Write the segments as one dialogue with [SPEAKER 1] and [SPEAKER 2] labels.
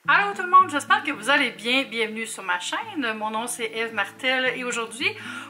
[SPEAKER 1] Allô tout le monde, j'espère que vous allez bien. Bienvenue sur ma chaîne. Mon nom c'est Eve Martel et aujourd'hui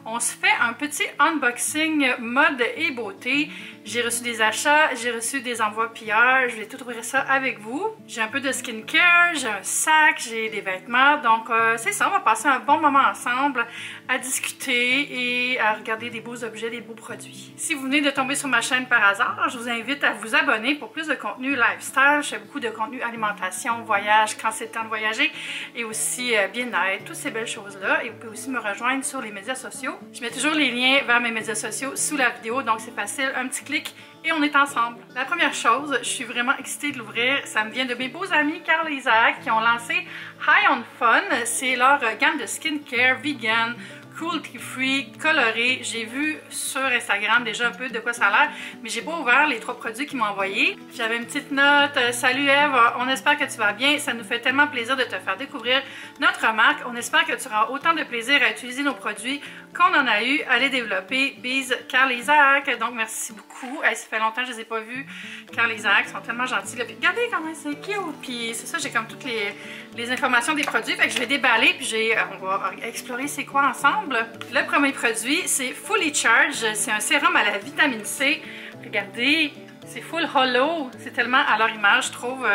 [SPEAKER 1] on se fait un petit unboxing mode et beauté. J'ai reçu des achats, j'ai reçu des envois PR, je vais tout ouvrir ça avec vous. J'ai un peu de skincare, j'ai un sac, j'ai des vêtements, donc c'est ça, on va passer un bon moment ensemble à discuter et à regarder des beaux objets, des beaux produits. Si vous venez de tomber sur ma chaîne par hasard, je vous invite à vous abonner pour plus de contenu lifestyle. Je fais beaucoup de contenu alimentation, voyage, quand c'est le temps de voyager et aussi bien-être, toutes ces belles choses-là. Et vous pouvez aussi me rejoindre sur les médias sociaux. Je mets toujours les liens vers mes médias sociaux sous la vidéo, donc c'est facile, un petit clic et on est ensemble. La première chose, je suis vraiment excitée de l'ouvrir, ça me vient de mes beaux amis Carl et Isaac qui ont lancé High on Fun. C'est leur gamme de skincare vegan, cruelty-free, coloré. J'ai vu sur Instagram déjà un peu de quoi ça a l'air, mais j'ai pas ouvert les 3 produits qu'ils m'ont envoyés. J'avais une petite note. Salut Eve, on espère que tu vas bien. Ça nous fait tellement plaisir de te faire découvrir notre marque. On espère que tu auras autant de plaisir à utiliser nos produits qu'on en a eu à les développer. Bise, Carl et Isaac. Donc merci beaucoup. Ça fait longtemps que je les ai pas vus. Carl et Isaac sont tellement gentils. Puis, regardez comment c'est cute. Puis c'est ça, j'ai comme toutes les informations des produits. Fait que je vais déballer puis on va explorer c'est quoi ensemble. Le premier produit, c'est Fully Charged. C'est un sérum à la vitamine C. Regardez, c'est full hollow. C'est tellement à leur image, je trouve,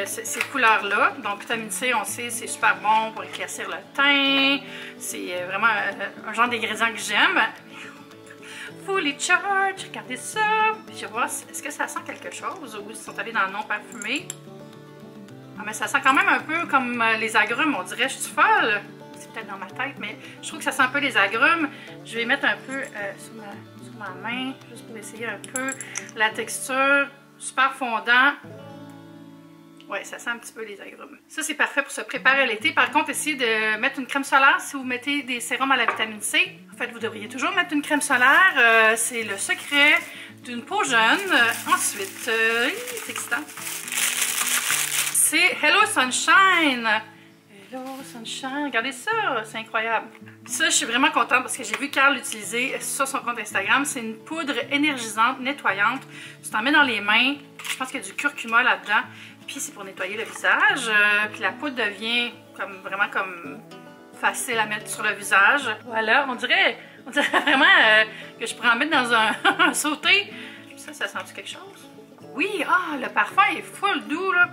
[SPEAKER 1] ces couleurs-là. Donc, vitamine C, on sait, c'est super bon pour éclaircir le teint. C'est vraiment un genre d'ingrédient que j'aime. Fully Charged, regardez ça. Puis je vais voir, est-ce que ça sent quelque chose ou ils sont allés dans le non parfumé? Ah, mais ça sent quand même un peu comme les agrumes, on dirait. Je suis folle. C'est peut-être dans ma tête, mais je trouve que ça sent un peu les agrumes. Je vais mettre un peu sur ma main, juste pour essayer un peu la texture. Super fondant. Ouais, ça sent un petit peu les agrumes. Ça, c'est parfait pour se préparer à l'été. Par contre, essayez de mettre une crème solaire si vous mettez des sérums à la vitamine C. En fait, vous devriez toujours mettre une crème solaire. C'est le secret d'une peau jeune. Ensuite, c'est excitant. C'est Hello Sunshine. Hello Sunshine, regardez ça, c'est incroyable. Ça, je suis vraiment contente parce que j'ai vu Carl l'utiliser sur son compte Instagram. C'est une poudre énergisante, nettoyante. Tu t'en mets dans les mains. Je pense qu'il y a du curcuma là-dedans. Puis c'est pour nettoyer le visage. Puis la poudre devient vraiment facile à mettre sur le visage. Voilà, on dirait vraiment que je pourrais en mettre dans un sauté. Ça sent-tu quelque chose? Oui, le parfum est full doux là.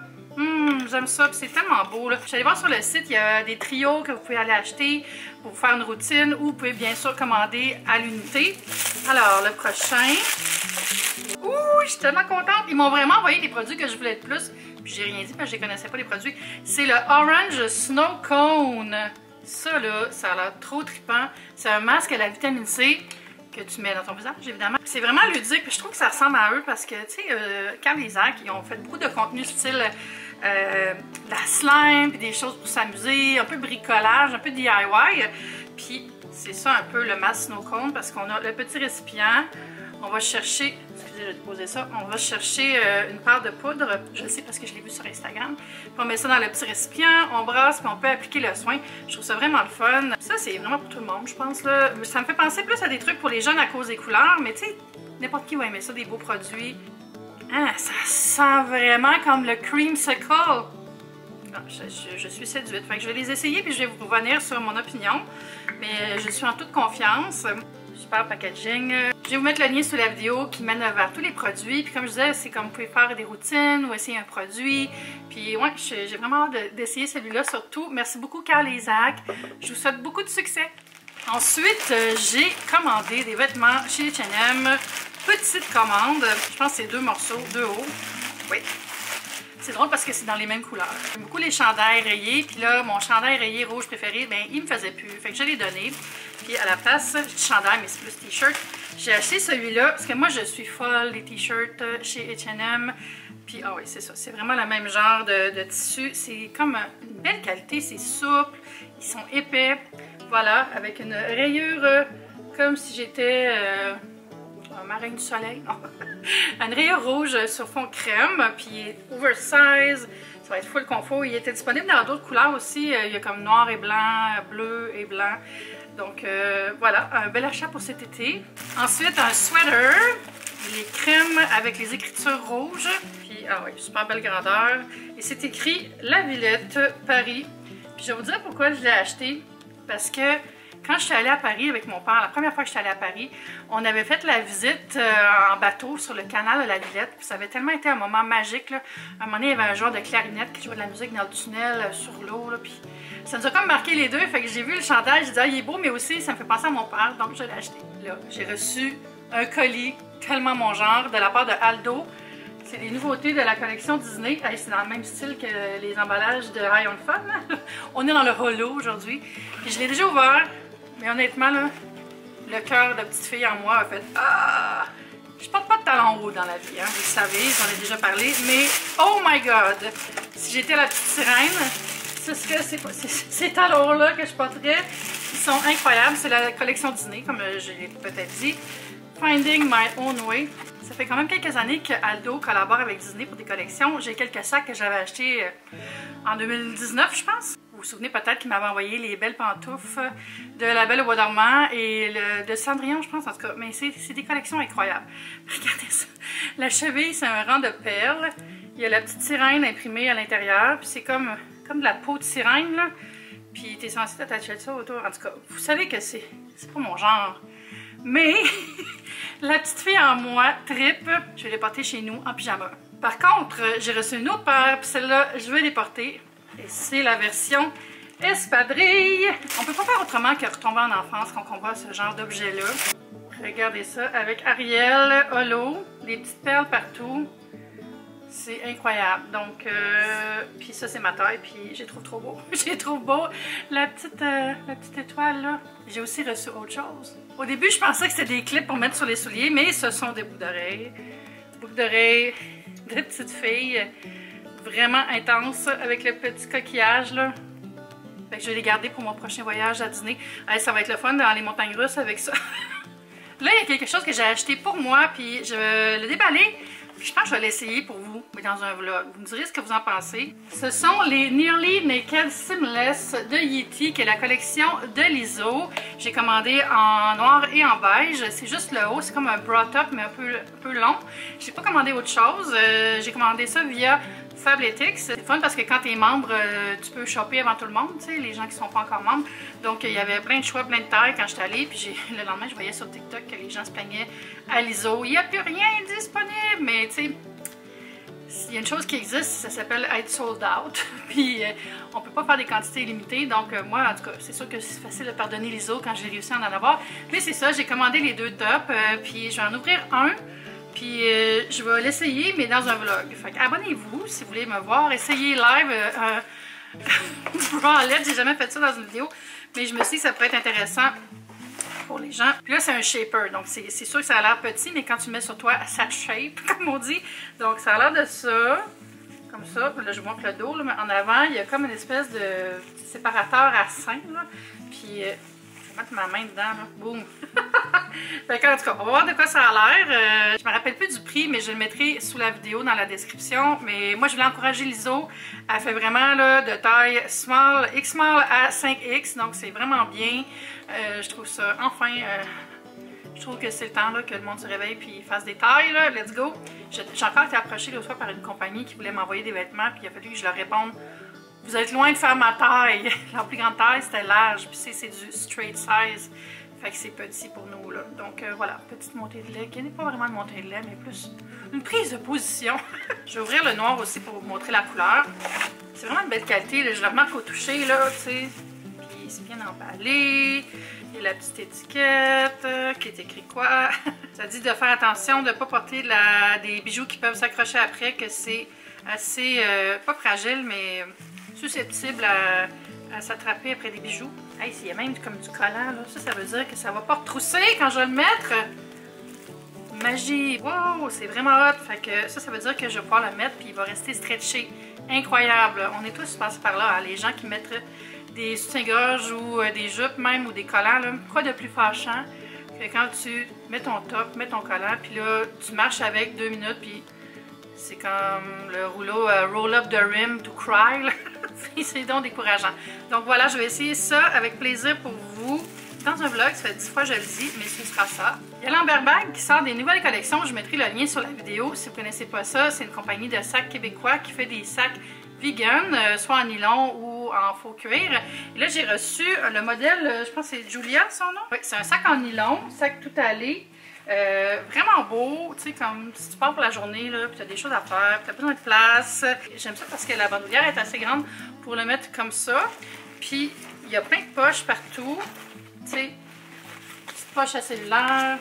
[SPEAKER 1] J'aime ça, c'est tellement beau. Je suis allée voir sur le site, il y a des trios que vous pouvez aller acheter pour faire une routine ou vous pouvez bien sûr commander à l'unité. Alors, le prochain. Ouh, je suis tellement contente. Ils m'ont vraiment envoyé des produits que je voulais de plus. Puis j'ai rien dit parce que je ne connaissais pas les produits. C'est le Orange Snow Cone. Ça là, ça a l'air trop trippant. C'est un masque à la vitamine C que tu mets dans ton visage, évidemment. C'est vraiment ludique, puis je trouve que ça ressemble à eux parce que, tu sais, Carl et Isaac, ils ont fait beaucoup de contenu style la slime, puis des choses pour s'amuser, un peu bricolage, un peu DIY. Puis c'est ça un peu le masque Snow Cone parce qu'on a le petit récipient. On va chercher, excusez, j'ai déposé ça, on va chercher une part de poudre, je le sais parce que je l'ai vu sur Instagram. Puis on met ça dans le petit récipient, on brasse, puis on peut appliquer le soin. Je trouve ça vraiment le fun. Ça, c'est vraiment pour tout le monde, je pense, là. Ça me fait penser plus à des trucs pour les jeunes à cause des couleurs, mais tu sais, n'importe qui va aimer ça, des beaux produits. Ah, ça sent vraiment comme le creamsicle. Non, je suis séduite. Fait que je vais les essayer, puis je vais vous revenir sur mon opinion. Mais je suis en toute confiance. Super packaging. Je vais vous mettre le lien sous la vidéo qui mène vers tous les produits. Puis comme je disais, c'est comme vous pouvez faire des routines ou essayer un produit. Puis ouais, j'ai vraiment hâte d'essayer celui-là surtout. Merci beaucoup Carl et Isaac. Je vous souhaite beaucoup de succès. Ensuite, j'ai commandé des vêtements chez H&M. Petite commande. Je pense que c'est 2 morceaux, 2 hauts. Oui. C'est drôle parce que c'est dans les mêmes couleurs. J'aime beaucoup les chandails rayés. Puis là, mon chandail rayé rouge préféré, ben il me faisait plus. Fait que je l'ai donné. Puis à la place, je dis chandail, mais c'est plus t-shirt. J'ai acheté celui-là parce que moi, je suis folle des t-shirts chez H&M. Puis, ah oui, c'est ça. C'est vraiment le même genre de tissu. C'est comme une belle qualité. C'est souple. Ils sont épais. Voilà, avec une rayure comme si j'étais un marin du soleil. Non. Une rayure rouge sur fond crème. Puis, oversize. Ça va être full confort. Il était disponible dans d'autres couleurs aussi. Il y a comme noir et blanc, bleu et blanc. Donc voilà, un bel achat pour cet été. Ensuite, un sweater. Les crèmes avec les écritures rouges. Puis, ah oui, super belle grandeur. Et c'est écrit La Villette, Paris. Puis je vais vous dire pourquoi je l'ai acheté. Parce que quand je suis allée à Paris avec mon père, la première fois que je suis allée à Paris, on avait fait la visite en bateau sur le canal de la Villette. Puis ça avait tellement été un moment magique, là. À un moment donné, il y avait un joueur de clarinette qui jouait de la musique dans le tunnel, sur l'eau. Puis ça nous a comme marqué les deux. Fait que j'ai vu le chandail, j'ai dit, ah, il est beau, mais aussi, ça me fait penser à mon père. Donc je l'ai acheté. Là, j'ai reçu un colis, tellement mon genre, de la part de Aldo. C'est des nouveautés de la collection Disney. Hey, c'est dans le même style que les emballages de High on Fun. On est dans le holo aujourd'hui. Puis je l'ai déjà ouvert. Mais honnêtement, là, le cœur de petite fille en moi a fait ah! Je porte pas de talons hauts dans la vie, hein, vous le savez, j'en ai déjà parlé. Mais oh my god! Si j'étais la petite sirène, c'est ce que ces talons-là que je porterais. Ils sont incroyables. C'est la collection Disney, comme je l'ai peut-être dit. Finding My Own Way. Ça fait quand même quelques années que Aldo collabore avec Disney pour des collections. J'ai quelques sacs que j'avais achetés en 2019, je pense. Vous vous souvenez peut-être qu'il m'avait envoyé les belles pantoufles de La Belle au Bois dormant et de Cendrillon, je pense, en tout cas. Mais c'est des collections incroyables. Regardez ça. La cheville, c'est un rang de perles. Il y a la petite sirène imprimée à l'intérieur. Puis c'est comme de la peau de sirène, là. Puis t'es censé t'attacher ça autour. En tout cas, vous savez que c'est pas mon genre. Mais la petite fille en moi trippe. Je vais les porter chez nous en pyjama. Par contre, j'ai reçu une autre paire, puis celle-là, je vais les porter. Et c'est la version espadrille. On peut pas faire autrement que retomber en enfance quand on voit ce genre d'objet-là. Regardez ça, avec Ariel, holo, les petites perles partout. C'est incroyable. Donc, puis ça, c'est ma taille, puis je les trouve trop beau. Je les trouve beau. La petite étoile, là. J'ai aussi reçu autre chose. Au début, je pensais que c'était des clips pour mettre sur les souliers, mais ce sont des boucles d'oreilles. Boucles d'oreilles de petites filles. Vraiment intense, avec le petit coquillage, là. Fait que je vais les garder pour mon prochain voyage à Disney. Allez, ça va être le fun dans les montagnes russes avec ça. Là, il y a quelque chose que j'ai acheté pour moi, puis je vais le déballer. Je pense que je vais l'essayer pour vous, mais dans un vlog. Vous me direz ce que vous en pensez. Ce sont les Nearly Naked Seamless de Yeti, qui est la collection de l'ISO. J'ai commandé en noir et en beige. C'est juste le haut, c'est comme un bra top, mais un peu long. J'ai pas commandé autre chose. J'ai commandé ça via Fabletics. C'est fun parce que quand tu es membre, tu peux shopper avant tout le monde, tu sais, les gens qui sont pas encore membres. Donc, il y avait plein de choix, plein de tailles quand j'étais allée. Puis le lendemain, je voyais sur TikTok que les gens se plaignaient à l'ISO. Il n'y a plus rien disponible, mais tu sais, il y a une chose qui existe, ça s'appelle être sold out. Puis, on peut pas faire des quantités limitées. Donc, moi, en tout cas, c'est sûr que c'est facile de pardonner l'ISO quand j'ai réussi à en avoir. Mais c'est ça, j'ai commandé les deux tops. Puis, je vais en ouvrir un. Puis je vais l'essayer, mais dans un vlog. Fait abonnez-vous si vous voulez me voir. Essayez live bralette. J'ai jamais fait ça dans une vidéo, mais je me suis dit que ça pourrait être intéressant pour les gens. Puis là, c'est un shaper. Donc, c'est sûr que ça a l'air petit, mais quand tu le mets sur toi, ça shape, comme on dit. Donc, ça a l'air de ça. Comme ça. Là, je vous montre le dos. Là, mais en avant, il y a comme une espèce de séparateur à sein. Là. Puis... mettre ma main dedans, là. Boum! Fait en tout cas, on va voir de quoi ça a l'air. Je me rappelle plus du prix, mais je le mettrai sous la vidéo dans la description. Mais moi, je voulais encourager l'ISO. Elle fait vraiment là, de taille small, X-small à 5X. Donc, c'est vraiment bien. Je trouve ça, enfin, je trouve que c'est le temps là, que le monde se réveille et fasse des tailles. Là. Let's go! J'ai encore été approchée l'autre fois par une compagnie qui voulait m'envoyer des vêtements. Puis il a fallu que je leur réponde. Vous êtes loin de faire ma taille. La plus grande taille, c'était large. Puis c'est du straight size. Fait que c'est petit pour nous, là. Donc voilà, petite montée de lait, qui n'est pas vraiment une montée de lait, mais plus une prise de position. Je vais ouvrir le noir aussi pour vous montrer la couleur. C'est vraiment de belle qualité, là. Je le remarque au toucher, là, tu sais. Puis c'est bien emballé. Il y a la petite étiquette qui est écrit quoi. Ça dit de faire attention de ne pas porter des bijoux qui peuvent s'accrocher après, que c'est assez, pas fragile, mais susceptible à s'attraper après des bijoux. Hey, il y a même comme du collant, là. Ça veut dire que ça va pas retrousser quand je vais le mettre. Magie! Wow! C'est vraiment hot! Fait que ça veut dire que je vais pouvoir le mettre puis il va rester stretché. Incroyable! On est tous passés par là, hein? Les gens qui mettent des soutiens-gorge ou des jupes même ou des collants, là. Quoi de plus fâchant que quand tu mets ton top, mets ton collant, puis là, tu marches avec 2 minutes, puis c'est comme le rouleau Roll Up the Rim to Cry. C'est donc décourageant. Donc voilà, je vais essayer ça avec plaisir pour vous. Dans un vlog, ça fait 10 fois que je le dis, mais ce sera ça. Il y a l'Amberbag qui sort des nouvelles collections. Je mettrai le lien sur la vidéo si vous ne connaissez pas ça. C'est une compagnie de sacs québécois qui fait des sacs vegan, soit en nylon ou en faux cuir. Et là, j'ai reçu le modèle, je pense que c'est Julia son nom. Oui, c'est un sac en nylon, sac tout allé. Vraiment beau, tu sais, comme si tu pars pour la journée, là, puis tu as des choses à faire, puis tu as besoin de place. J'aime ça parce que la bandoulière est assez grande pour le mettre comme ça. Puis, il y a plein de poches partout, tu sais. Poche à cellulaire,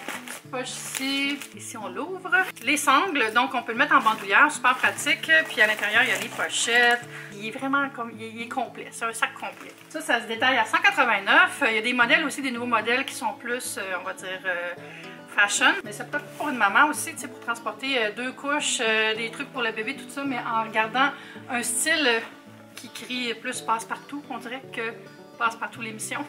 [SPEAKER 1] poche ici, ici on l'ouvre. Les sangles, donc on peut le mettre en bandoulière, super pratique. Puis à l'intérieur, il y a les pochettes. Il est vraiment comme, il est complet, c'est un sac complet. Ça se détaille à 189. Il y a des modèles aussi, des nouveaux modèles qui sont plus, on va dire, fashion. Mais c'est peut-être pour une maman aussi, tu sais, pour transporter 2 couches, des trucs pour le bébé, tout ça, mais en gardant un style qui crie plus passe-partout, on dirait que passe-partout l'émission.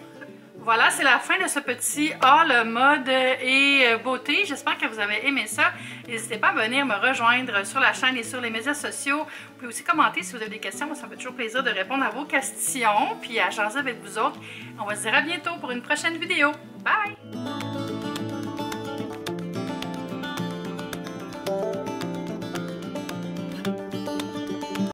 [SPEAKER 1] Voilà, c'est la fin de ce petit haul mode et beauté. J'espère que vous avez aimé ça. N'hésitez pas à venir me rejoindre sur la chaîne et sur les médias sociaux. Vous pouvez aussi commenter si vous avez des questions. Moi, ça me fait toujours plaisir de répondre à vos questions puis à jaser avec vous autres. On va se dire à bientôt pour une prochaine vidéo. Bye!